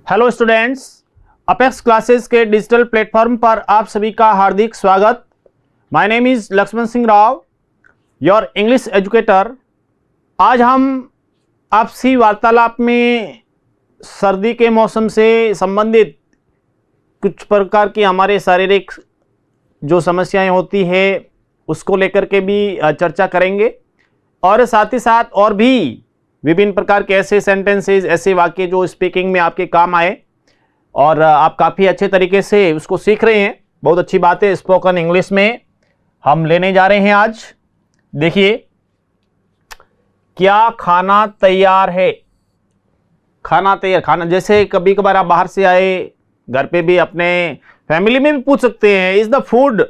Hello students, apex classes के digital platform पर आप सभी का हार्दिक स्वागत। My name is Lakshman Singh Rao, your English educator. आज हम आपसी वार्तालाप में सर्दी के मौसम से संबंधित कुछ प्रकार की हमारे शारीरिक जो समस्याएं होती है उसको लेकर के भी चर्चा करेंगे, और साथ ही साथ और भी विभिन्न प्रकार के ऐसे सेंटेंसेस, ऐसे वाक्य जो स्पीकिंग में आपके काम आए और आप काफ़ी अच्छे तरीके से उसको सीख रहे हैं। बहुत अच्छी बात है। स्पोकन इंग्लिश में हम लेने जा रहे हैं आज। देखिए, क्या खाना तैयार है? खाना तैयार, खाना जैसे कभी कभार आप बाहर से आए, घर पे भी अपने फैमिली में भी पूछ सकते हैं, is the food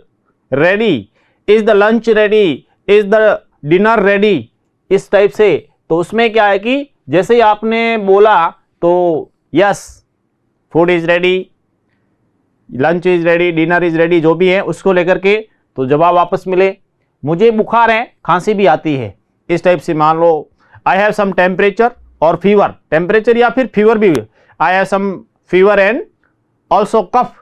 ready, is the lunch ready, is the dinner ready, इस टाइप से। तो उसमें क्या है कि जैसे ही आपने बोला तो yes, food is ready, lunch is ready, dinner is ready, जो भी है उसको लेकर के तो जवाब वापस मिले। मुझे बुखार है, खांसी भी आती है, इस टाइप से। मान लो आई हैव सम टेम्परेचर और फीवर, टेम्परेचर या फिर फीवर भी, I have some fever and also cough,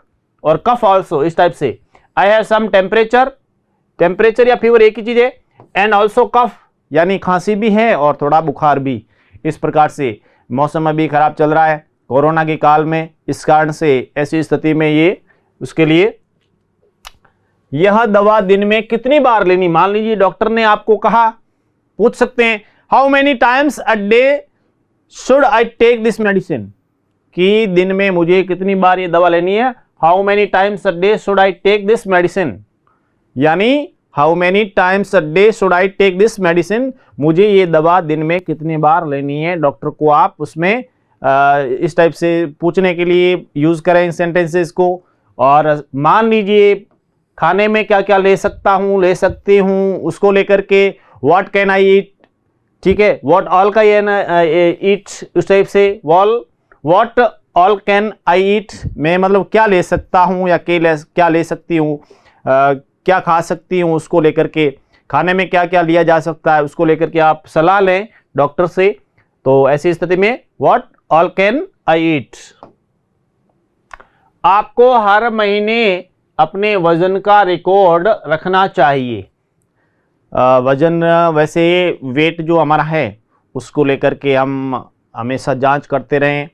और कफ ऑल्सो, इस टाइप से। I have some temperature, temperature या फीवर एक ही चीज है, एंड ऑल्सो कफ यानी खांसी भी है और थोड़ा बुखार भी। इस प्रकार से मौसम अभी खराब चल रहा है कोरोना के काल में, इस कारण से ऐसी स्थिति में ये उसके लिए यह दवा दिन में कितनी बार लेनी। मान लीजिए डॉक्टर ने आपको कहा, पूछ सकते हैं how many times a day should I take this medicine, कि दिन में मुझे कितनी बार ये दवा लेनी है। How many times a day should I take this medicine, यानी how many times a day should I take this medicine, मुझे ये दवा दिन में कितनी बार लेनी है। डॉक्टर को आप उसमें इस टाइप से पूछने के लिए यूज करें सेंटेंसेस को। और मान लीजिए खाने में क्या क्या ले सकता हूँ, ले सकती हूँ, उसको लेकर के व्हाट कैन आई ईट, ठीक है, व्हाट ऑल का ईट, उस टाइप से। व्हाट ऑल कैन आई ईट में मतलब क्या ले सकता हूँ या क्या ले सकती हूँ, क्या खा सकती हूँ, उसको लेकर के खाने में क्या क्या लिया जा सकता है उसको लेकर के आप सलाह लें डॉक्टर से। तो ऐसी स्थिति में व्हाट ऑल कैन आई ईट। आपको हर महीने अपने वजन का रिकॉर्ड रखना चाहिए। वजन, वैसे वेट जो हमारा है उसको लेकर के हम हमेशा जांच करते रहें।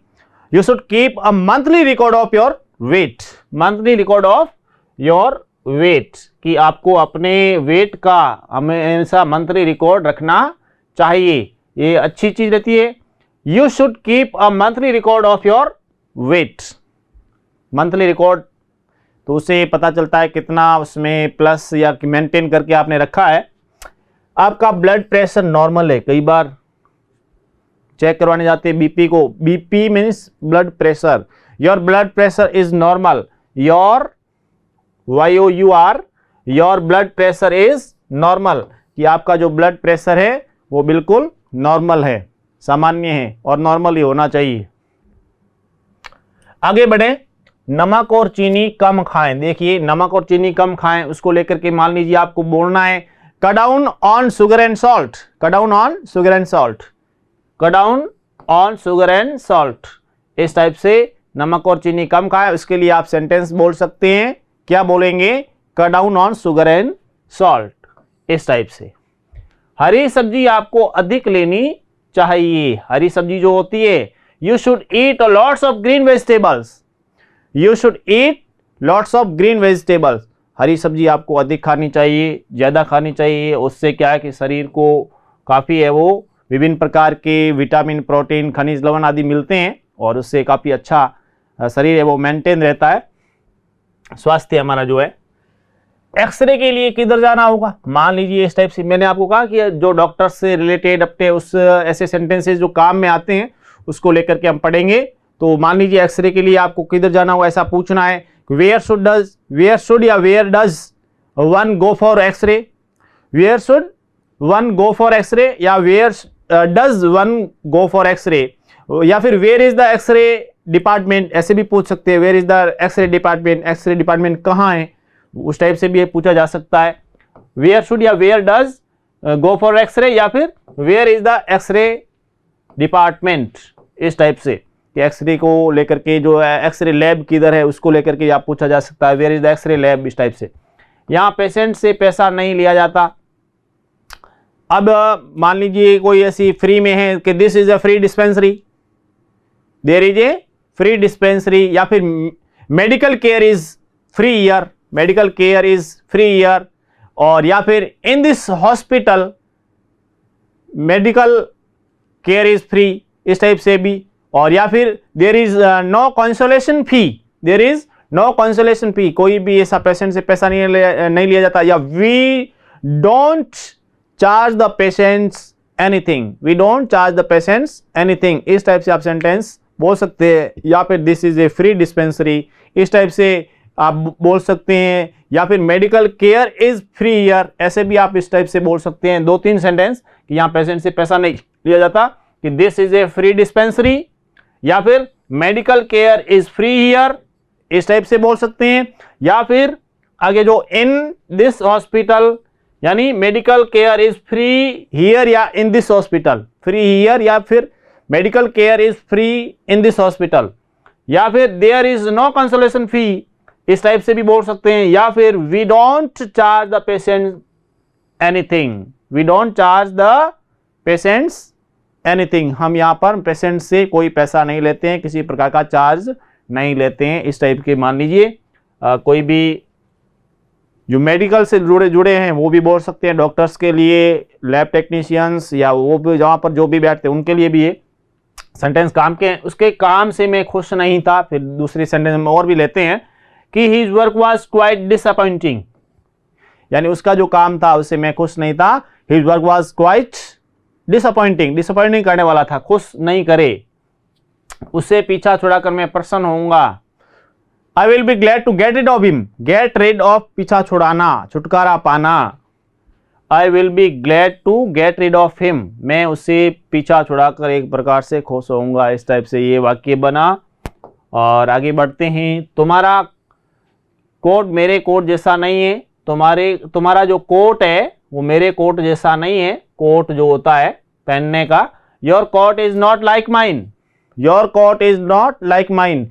You should keep a monthly record of your weight, monthly record of your weight, कि आपको अपने वेट का हमेशा मंथली रिकॉर्ड रखना चाहिए। ये अच्छी चीज रहती है। You should keep a monthly record of your weight, monthly record, तो उससे पता चलता है कितना उसमें प्लस या मेंटेन करके आपने रखा है। आपका ब्लड प्रेशर नॉर्मल है, कई बार चेक करवाने जाते हैं बीपी को, BP means blood pressure, your blood pressure is normal, your YOUR, your blood pressure is normal, कि आपका जो ब्लड प्रेशर है वो बिल्कुल नॉर्मल है, सामान्य है और नॉर्मल ही होना चाहिए। आगे बढ़े, नमक और चीनी कम खाएं। देखिए, नमक और चीनी कम खाएं, उसको लेकर के मान लीजिए आपको बोलना है cut down on sugar and salt, cut down on sugar and salt, cut down on sugar and salt, इस टाइप से नमक और चीनी कम खाएं। उसके लिए आप सेंटेंस बोल सकते हैं, क्या बोलेंगे, cut down on sugar and salt, इस टाइप से। हरी सब्जी आपको अधिक लेनी चाहिए। हरी सब्जी जो होती है, you should eat lots of green vegetables, you should eat lots of green vegetables. हरी सब्जी आपको अधिक खानी चाहिए, ज्यादा खानी चाहिए। उससे क्या है कि शरीर को काफी है वो विभिन्न प्रकार के विटामिन, प्रोटीन, खनिज, लवण आदि मिलते हैं, और उससे काफी अच्छा शरीर है वो मेंटेन रहता है, स्वास्थ्य हमारा जो है। एक्सरे के लिए किधर जाना होगा? मान लीजिए इस टाइप से मैंने आपको कहा कि जो डॉक्टर से रिलेटेड अपने उस ऐसे सेंटेंसेस जो काम में आते हैं उसको लेकर के हम पढ़ेंगे। तो मान लीजिए एक्सरे के लिए आपको किधर जाना होगा, ऐसा पूछना है, वेयर शुड या where does one go for X-ray, where should one go for x ray या where does one go for x ray, या फिर where is the x ray department, ऐसे भी पूछ सकते हैं, where is the x ray department, X-ray department कहाँ है, उस टाइप से भी पूछा जा सकता है। वेयर शुड या where does go for x ray, या फिर where is the x ray department, इस टाइप से। कि एक्सरे को लेकर के जो एक्सरे लैब किधर है उसको लेकर के आप पूछा जा सकता है, where is the x-ray lab, इस टाइप से। यहाँ पेशेंट से पैसा नहीं लिया जाता। अब मान लीजिए कोई ऐसी फ्री में है कि this is a free dispensary, there is a free dispensary, या फिर medical care is free year, medical care is free year, और या फिर in this hospital medical care is free, इस टाइप से भी। और या फिर there is no consolation fee, there is no consolation fee, कोई भी ऐसा पेशेंट से पैसा नहीं लिया जाता। या we don't charge the patients anything, we don't charge the patients anything, इस टाइप से आप सेंटेंस बोल सकते हैं। या फिर this is a free dispensary, इस टाइप से आप बोल सकते हैं। या फिर medical care is free here, ऐसे भी आप इस टाइप से बोल सकते हैं। 2-3 सेंटेंस कि यहाँ पेशेंट से पैसा नहीं लिया जाता, कि this is a free dispensary, या फिर medical care is free here, इस टाइप से बोल सकते हैं। या फिर आगे जो इन दिस हॉस्पिटल, यानी medical care is free here या in this hospital, free here या फिर medical care is free in this hospital. या फिर there is no consolation fee, इस टाइप से भी बोल सकते हैं। या फिर we don't charge the patient anything, we don't charge the patients anything, हम यहाँ पर पेशेंट से कोई पैसा नहीं लेते हैं, किसी प्रकार का चार्ज नहीं लेते हैं, इस टाइप के। मान लीजिए कोई भी जो मेडिकल से जुड़े हैं वो भी बोल सकते हैं, डॉक्टर्स के लिए, लैब टेक्नीशियंस, या वो भी जहाँ पर जो भी बैठते हैं उनके लिए भी ये सेंटेंस काम के उसके काम से मैं खुश नहीं था। फिर दूसरी सेंटेंस में और भी लेते हैं कि his work was quite disappointing, यानी उसका जो काम था उससे मैं खुश नहीं था। His work was quite disappointing, disappointing करने वाला था, खुश नहीं करे, उससे पीछा छुड़ाकर मैं प्रसन्न होऊंगा। I will be glad to get rid of him, get rid of पीछा छुड़ाना, छुटकारा पाना। I will be glad to get rid of him, मैं उससे पीछा छुड़ाकर एक प्रकार से खुश होऊंगा, इस टाइप से ये वाक्य बना। और आगे बढ़ते हैं। तुम्हारा कोट मेरे कोट जैसा नहीं है, तुम्हारा जो कोट है वो मेरे कोट जैसा नहीं है, कोट जो होता है पहनने का। Your coat is not like mine, your coat is not like mine,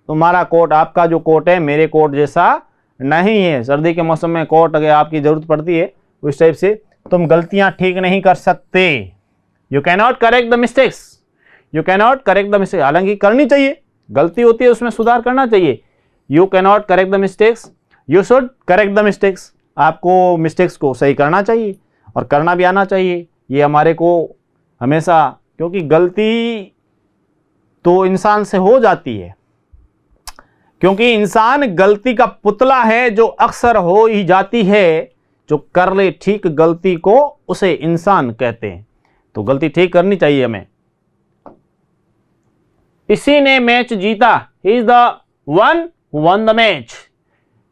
तुम्हारा कोट, आपका जो कोट है मेरे कोट जैसा नहीं है। सर्दी के मौसम में कोट अगर आपकी जरूरत पड़ती है उस टाइप से। तुम गलतियां ठीक नहीं कर सकते, you can not correct the mistakes, you can not correct the mistakes, हालांकि करनी चाहिए, गलती होती है उसमें सुधार करना चाहिए। You can not correct the mistakes, you should correct the mistakes, आपको मिस्टेक्स को सही करना चाहिए और करना भी आना चाहिए, ये हमारे को हमेशा, क्योंकि गलती तो इंसान से हो जाती है, क्योंकि इंसान गलती का पुतला है जो अक्सर हो ही जाती है। जो कर ले ठीक गलती को उसे इंसान कहते हैं, तो गलती ठीक करनी चाहिए हमें। इसी ने मैच जीता, he is the one who one the match,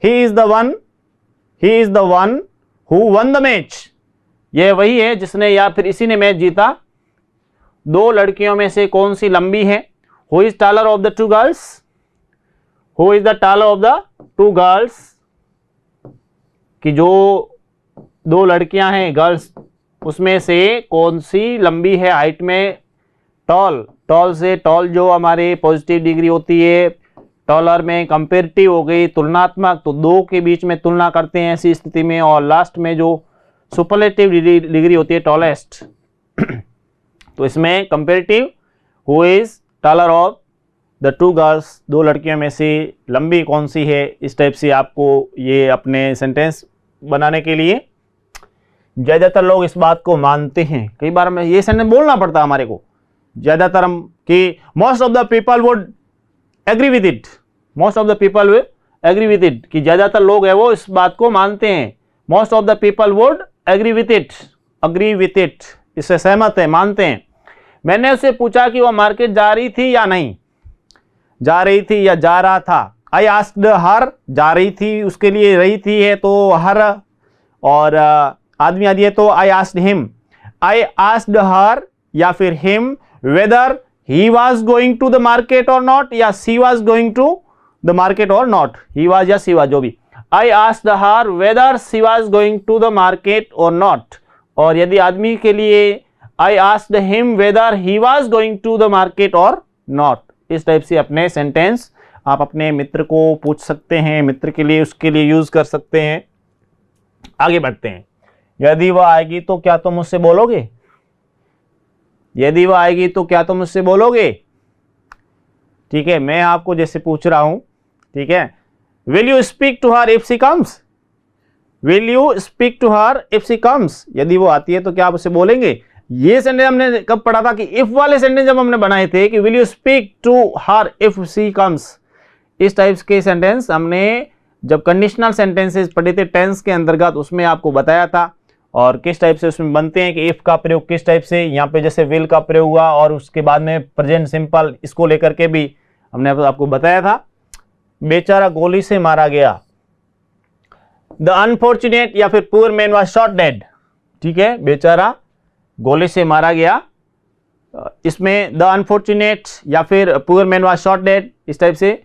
he is the one who one the match, यह वही है जिसने या फिर इसी ने मैच जीता। 2 लड़कियों में से कौन सी लंबी है? Who is taller of the 2 girls, who is the taller of the 2 girls, कि जो 2 लड़कियां हैं गर्ल्स, उसमें से कौन सी लंबी है हाइट में? टॉल, टॉल से टॉल जो हमारे पॉजिटिव डिग्री होती है, टॉलर में कंपेरेटिव हो गई तुलनात्मक, तो 2 के बीच में तुलना करते हैं ऐसी स्थिति में। और लास्ट में जो सुपरलेटिव डिग्री होती है टॉलेस्ट, तो इसमें comparative, who is taller of the 2 girls, 2 लड़कियों में से लंबी कौन सी है, इस टाइप से आपको ये अपने सेंटेंस बनाने के लिए। ज़्यादातर लोग इस बात को मानते हैं, कई बार हमें ये सेंटेंस बोलना पड़ता है हमारे को, ज़्यादातर हम कि most of the people would agree with it, most of the people will agree with it, कि ज़्यादातर लोग है वो इस बात को मानते हैं। Most of the people would agree with it, agree with it, इससे सहमत है, मानते हैं। मैंने उससे पूछा कि वह मार्केट जा रही थी या नहीं, जा रही थी या जा रहा था। आई आस्क्ड हर, जा रही थी उसके लिए रही थी है तो हर, और आदमी आदि है तो I asked him. I asked her या फिर him whether he was going to the market or not, या she was going to the market or not, he was या सी वॉज, जो भी। I asked her whether she was going to the market or not, और यदि आदमी के लिए I asked him whether he was going to the market or not, इस type से अपने सेंटेंस आप अपने मित्र को पूछ सकते हैं, मित्र के लिए उसके लिए यूज कर सकते हैं। आगे बढ़ते हैं। यदि वह आएगी तो क्या तुम मुझसे बोलोगे? यदि वह आएगी तो क्या तुम मुझसे बोलोगे? ठीक है, मैं आपको जैसे पूछ रहा हूं, ठीक है, will you speak to her if she comes? Will you speak to her if she comes? यदि वो आती है तो क्या आप उसे बोलेंगे? ये सेंटेंस हमने कब पढ़ा था कि इफ वाले सेंटेंस जब हमने बनाए थे कि will you speak to her if she comes, इस टाइप्स के सेंटेंस हमने जब कंडीशनल सेंटेंसेस पढ़े थे टेंस के अंतर्गत, उसमें आपको बताया था और किस टाइप से उसमें बनते हैं कि इफ का प्रयोग किस टाइप से, यहाँ पे जैसे विल का प्रयोग हुआ और उसके बाद में प्रेजेंट सिंपल, इसको लेकर के भी हमने आपको बताया था। बेचारा गोली से मारा गया, द अनफॉर्चुनेट या फिर poor man was shot dead, ठीक है, बेचारा गोली से मारा गया। इसमें द अनफॉर्चुनेट या फिर poor man was shot dead, इस टाइप से,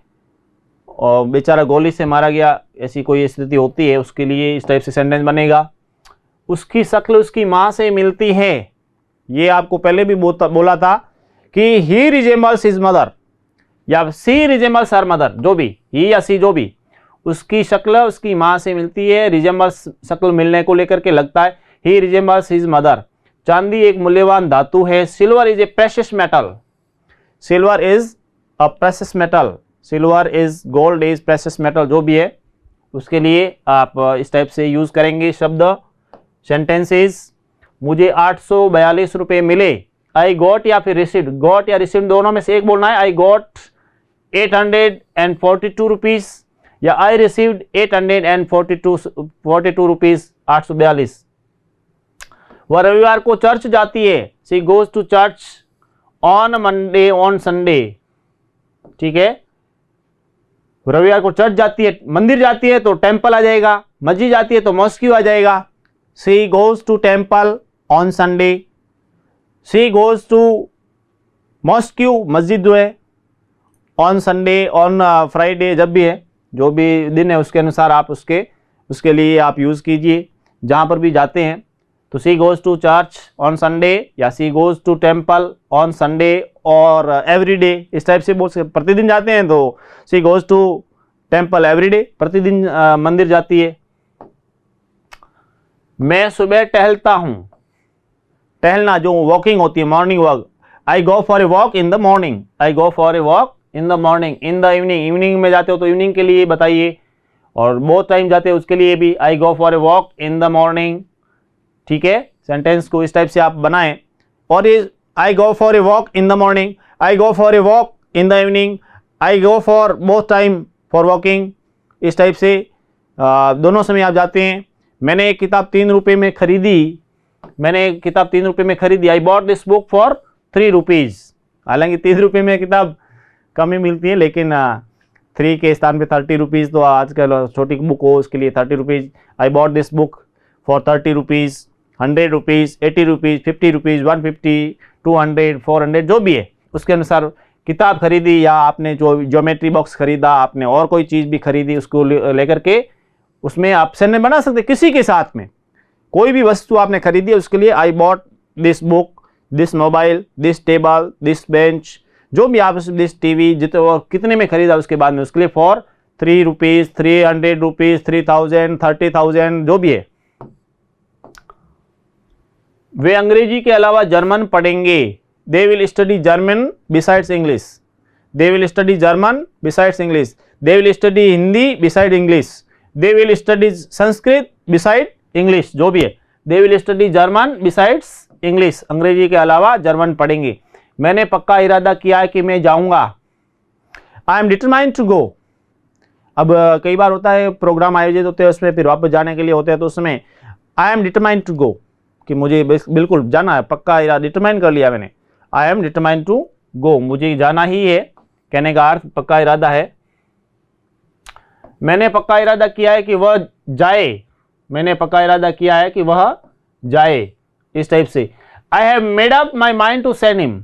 और बेचारा गोली से मारा गया, ऐसी कोई स्थिति होती है उसके लिए इस टाइप से सेंटेंस बनेगा। उसकी शक्ल उसकी माँ से मिलती है, ये आपको पहले भी बोला था कि ही रिजेंबल्स हिज मदर या सी रिजेंबल्स हर मदर, जो भी, ही या सी जो भी, उसकी शक्ल उसकी माँ से मिलती है। रिजेंबल्स शक्ल मिलने को लेकर के लगता है, ही रिजेंबल्स हिज मदर। चांदी एक मूल्यवान धातु है। Silver is a precious metal, silver is a precious metal, silver is, gold is precious metal, जो भी है उसके लिए आप इस टाइप से यूज करेंगे शब्द। सेंटेंसेस, मुझे 842 रुपये मिले, आई गॉट या फिर रिसीव्ड, गॉट या रिसीव्ड दोनों में से एक बोलना है। आई गॉट 842 रुपीज या आई रिसीव्ड 842 रुपीज, 842। वह रविवार को चर्च जाती है, she goes to church on Monday on Sunday, ठीक है, रविवार को चर्च जाती है, मंदिर जाती है तो टेम्पल आ जाएगा, मस्जिद जाती है तो मॉस्क्यू आ जाएगा। She goes to temple on Sunday, she goes to mosque, मस्जिद जो है, ऑन संडे, ऑन फ्राइडे, जब भी है, जो भी दिन है उसके अनुसार आप उसके लिए आप यूज कीजिए जहां पर भी जाते हैं। तो she goes to church on Sunday या she goes to temple on Sunday और एवरीडे, इस टाइप से बोल सकते। प्रतिदिन जाते हैं तो she goes to temple everyday, प्रतिदिन मंदिर जाती है। मैं सुबह टहलता हूं, टहलना जो वॉकिंग होती है, morning walk, I go for a walk in the morning, I go for a walk in the morning, in the evening, evening में जाते हो तो इवनिंग के लिए बताइए, और बहुत टाइम जाते हो उसके लिए भी I go for a walk in the morning, ठीक है। सेंटेंस को इस टाइप से आप बनाएं। और ये I go for a walk in the morning, I go for a walk in the evening, I go for both time for walking, इस टाइप से दोनों समय आप जाते हैं। मैंने एक किताब 3 रुपये में खरीदी, मैंने एक किताब 3 रुपये में खरीदी, I bought this book for 3 rupees. हालांकि 3 रुपये में किताब कम ही मिलती है, लेकिन 3 के स्थान पे 30 रुपीज़, तो आजकल छोटी बुक हो उसके लिए 30 rupees. I bought this book for 30 rupees, 100 rupees, 80 rupees, 50 rupees, 150, 200, 400, जो भी है उसके अनुसार किताब खरीदी, या आपने जो ज्योमेट्री बॉक्स खरीदा, आपने और कोई चीज़ भी खरीदी, उसको लेकर के उसमें आप सेंटेंस बना सकते। किसी के साथ में कोई भी वस्तु आपने खरीदी है उसके लिए I bought this book, this mobile, this table, this bench, जो भी आप, दिस टीवी, जितने और कितने में खरीदा उसके बाद में उसके लिए फॉर 3 रुपीज़, 300 रुपीज़, 3000, 30,000, जो भी है। वे अंग्रेजी के अलावा जर्मन पढ़ेंगे, they will study German besides English, they will study German besides English, they will study Hindi beside English, they will study Sanskrit beside English, जो भी है, they will study German besides English, अंग्रेजी के अलावा जर्मन पढ़ेंगे। मैंने पक्का इरादा किया है कि मैं जाऊंगा, I am determined to go. अब कई बार होता है प्रोग्राम आयोजित होते हैं उसमें फिर वापस जाने के लिए होते हैं, तो उसमें I am determined to go, कि मुझे बिल्कुल जाना है, पक्का इरादा, डिटरमाइन कर लिया मैंने, I am determined to go, मुझे जाना ही है, कहने का अर्थ पक्का इरादा है। मैंने पक्का इरादा किया है कि वह जाए, मैंने पक्का इरादा किया है कि वह जाए, इस टाइप से। I have made up my mind to send him,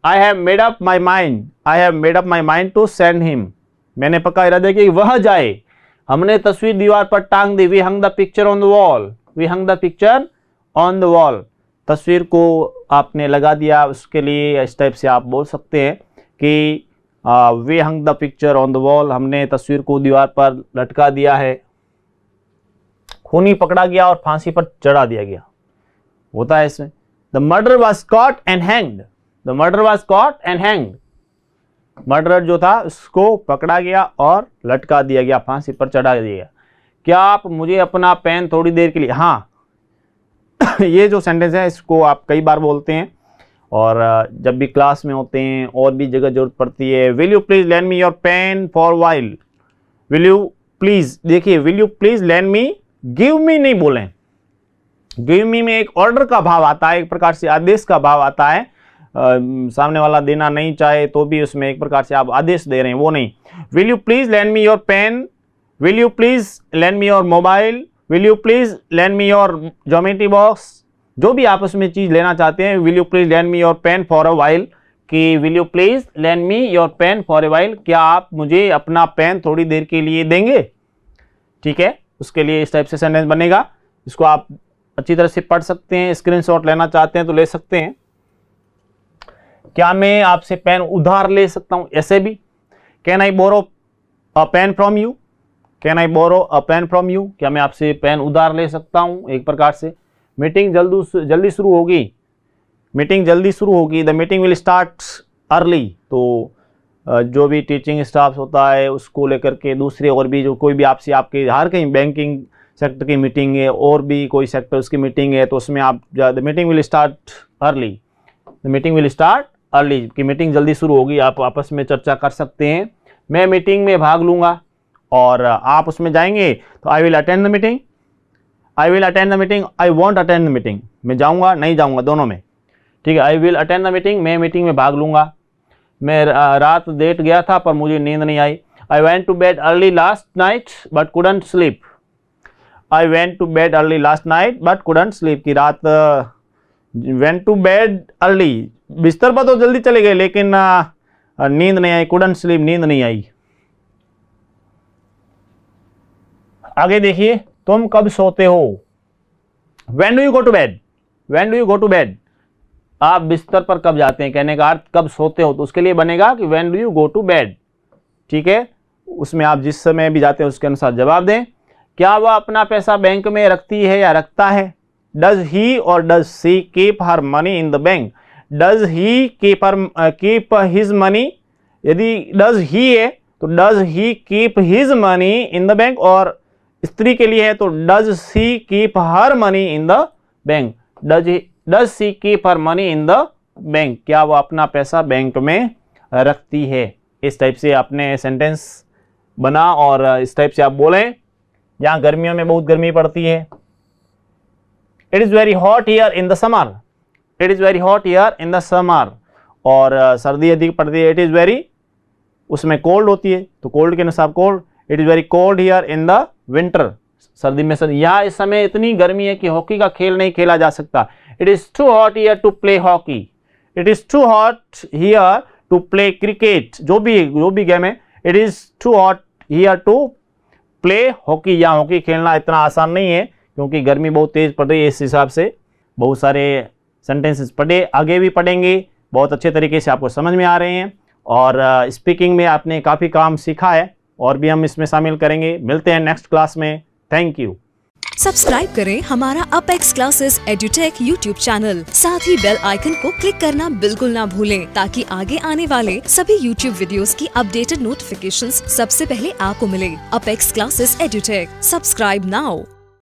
I have made up my mind, I have made up my mind to send him, मैंने पक्का इरादा किया कि वह जाए। हमने तस्वीर दीवार पर टांग दी, we hung the picture on the wall, we hung the picture on the wall, तस्वीर को आपने लगा दिया, उसके लिए इस टाइप से आप बोल सकते हैं कि we hung the picture on the wall, हमने तस्वीर को दीवार पर लटका दिया है। खूनी पकड़ा गया और फांसी पर चढ़ा दिया गया, होता है इसमें। The murder was caught and hanged, the murder was caught and hanged, murderer जो था उसको पकड़ा गया और लटका दिया गया, फांसी पर चढ़ा दिया गया। क्या आप मुझे अपना पेन थोड़ी देर के लिए, हाँ ये जो सेंटेंस है इसको आप कई बार बोलते हैं और जब भी क्लास में होते हैं और भी जगह जरूरत पड़ती है। Will you please lend me your pen for while, will you please, देखिए will you please lend me, give me नहीं बोलें। गिव मी में एक ऑर्डर का भाव आता है, एक प्रकार से आदेश का भाव आता है। सामने वाला देना नहीं चाहे तो भी उसमें एक प्रकार से आप आदेश दे रहे हैं, वो नहीं। Will you please lend me your pen, will you please lend me your mobile, will you please lend me your geometry box, जो भी आप उसमें चीज लेना चाहते हैं। Will you please lend me your pen for a while, कि will you please lend me your pen for a while, क्या आप मुझे अपना पेन थोड़ी देर के लिए देंगे। ठीक है, उसके लिए इस टाइप से सेंटेंस बनेगा। इसको आप अच्छी तरह से पढ़ सकते हैं, स्क्रीनशॉट लेना चाहते हैं तो ले सकते हैं। क्या मैं आपसे पेन उधार ले सकता हूं, ऐसे भी। Can I borrow a pen from you, can I borrow a pen from you, क्या मैं आपसे पेन उधार ले सकता हूं, एक प्रकार से। मीटिंग जल्दी शुरू होगी, मीटिंग जल्दी शुरू होगी। The meeting will start early, तो जो भी टीचिंग स्टाफ होता है उसको लेकर के दूसरे और भी जो कोई भी आपसे आपके हर कहीं बैंकिंग सेक्टर की मीटिंग है और भी कोई सेक्टर उसकी मीटिंग है तो उसमें आप the meeting will start early, the meeting will start early कि मीटिंग जल्दी शुरू होगी, आप आपस में चर्चा कर सकते हैं। मैं मीटिंग में भाग लूँगा और आप उसमें जाएंगे तो I will attend the meeting, I will attend the meeting, I want attend the meeting, मैं जाऊँगा नहीं जाऊँगा दोनों में। ठीक है, I will attend the meeting, मैं मीटिंग में भाग लूँगा। मैं रात लेट गया था पर मुझे नींद नहीं आई। I went to bed early last night but couldn't sleep, I went to bed early last night but couldn't sleep, की रात वेंट टू बेड अर्ली, बिस्तर पर तो जल्दी चले गए लेकिन नींद नहीं आई, कुडंट स्लीप, नींद नहीं आई। आगे देखिए, तुम कब सोते हो। When do you go to bed, when do you go to bed, आप बिस्तर पर कब जाते हैं, कहने का अर्थ कब सोते हो, तो उसके लिए बनेगा कि when do you go to bed. ठीक है, उसमें आप जिस समय भी जाते हैं उसके अनुसार जवाब दें। क्या वह अपना पैसा बैंक में रखती है या रखता है। डज ही और does she keep her money in the bank, does he keep his money, यदि डज ही है तो does he keep his money in the bank, और स्त्री के लिए है तो does she keep her money in the bank, does she keep her money in the bank, क्या वो अपना पैसा बैंक में रखती है। इस टाइप से आपने सेंटेंस बना और इस टाइप से आप बोलें। यहाँ गर्मियों में बहुत गर्मी पड़ती है। It is very hot here in the summer, it is very hot here in the summer, और सर्दी अधिक पड़ती है। इट इज़ वेरी, उसमें कोल्ड होती है तो कोल्ड के अनुसार cold, it is very cold here in the winter, सर्दी में सर्दी। यहाँ इस समय इतनी गर्मी है कि हॉकी का खेल नहीं खेला जा सकता। It is too hot here to play hockey, it is too hot here to play cricket, जो भी गेम है, it is too hot here to play hockey. यहाँ हॉकी खेलना इतना आसान नहीं है क्योंकि गर्मी बहुत तेज़ पड़ रही है। इस हिसाब से बहुत सारे सेंटेंसेस पढ़े, आगे भी पढ़ेंगे, बहुत अच्छे तरीके से आपको समझ में आ रहे हैं। और स्पीकिंग में आपने काफ़ी काम सीखा है और भी हम इसमें शामिल करेंगे। मिलते हैं नेक्स्ट क्लास में। Thank you. सब्सक्राइब करें हमारा Apex Classes Edutech YouTube channel, साथ ही बेल आइकन को क्लिक करना बिल्कुल ना भूलें ताकि आगे आने वाले सभी यूट्यूब वीडियोस की अपडेटेड नोटिफिकेशंस सबसे पहले आपको मिले। Apex Classes Edutech, subscribe now.